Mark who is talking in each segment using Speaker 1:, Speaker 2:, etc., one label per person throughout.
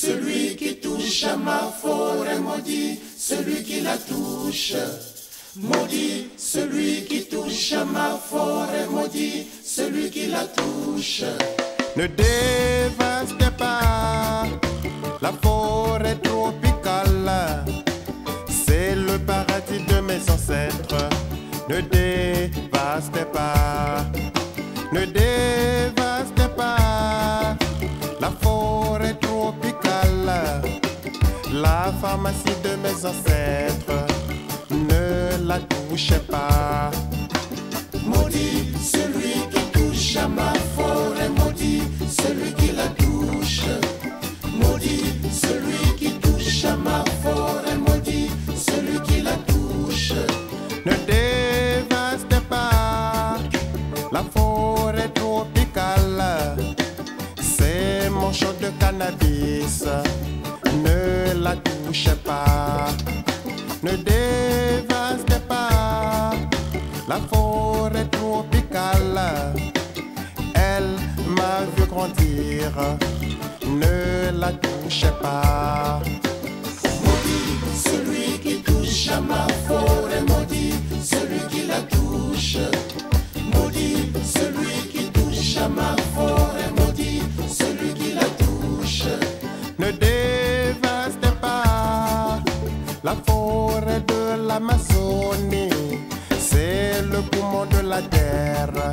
Speaker 1: celui qui touche à ma forêt, maudit celui qui la touche. Maudit celui qui touche à ma forêt, maudit celui qui la touche.
Speaker 2: Ne dévastez pas la forêt tropicale, c'est le paradis de mes ancêtres. Ne dévastez pas, ne dévastez pas la forêt tropicale, la pharmacie de mes ancêtres. Ne la touchez pas.
Speaker 1: Maudit celui qui touche à ma forêt, maudit celui qui la touche. Maudit celui qui touche à ma forêt, maudit celui qui la touche.
Speaker 2: Ne dévastez pas la forêt tropicale, c'est mon champ de cannabis. Ne la touchez pas. Ne dévastez pas la forêt tropicale, elle m'a vu grandir. Ne la touchez pas.
Speaker 1: Maudit celui qui touche à ma forêt, maudit celui qui la touche. Maudit celui qui touche à ma forêt, maudit celui qui la touche.
Speaker 2: Ne dévastez pas la forêt de l'Amazonie, c'est le poumon de la terre.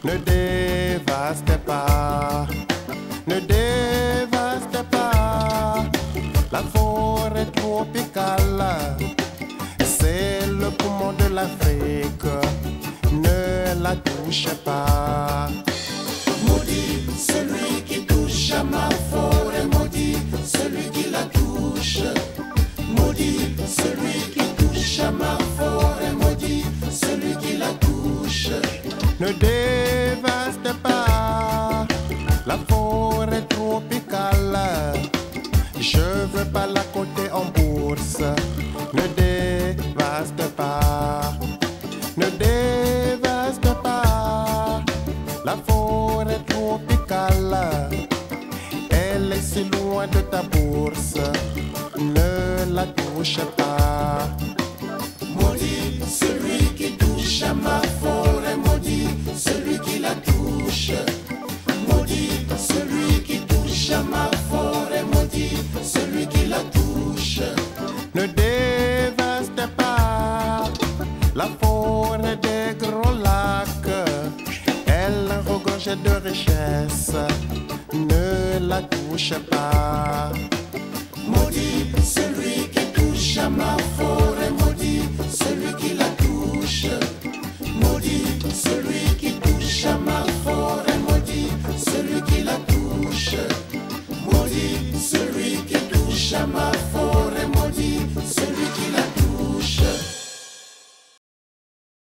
Speaker 2: Ne dévastez pas, ne dévastez pas la forêt tropicale, c'est le poumon de l'Afrique. Ne la touchez pas.
Speaker 1: Maudit celui qui touche à ma forêt, maudit celui qui la touche. Maudit celui qui touche à ma forêt, maudit celui qui la touche.
Speaker 2: Ne dévastez pas la forêt tropicale, je veux pas la coter en bourse. Ne dévastez pas, ne dévastez pas la forêt tropicale, elle est si loin de ta bourse. Ne la touchez pas.
Speaker 1: Maudit celui qui touche à ma forêt, maudit celui qui la touche. Maudit celui qui touche à ma forêt, maudit celui qui la touche.
Speaker 2: Ne dévastez pas la forêt des grands lacs, elle regorge de richesses. Ne la touchez pas.
Speaker 1: Maudit celui qui touche à ma forêt, maudit celui qui la touche. Maudit celui qui touche à ma forêt, maudit celui qui la touche. Maudit celui qui touche à ma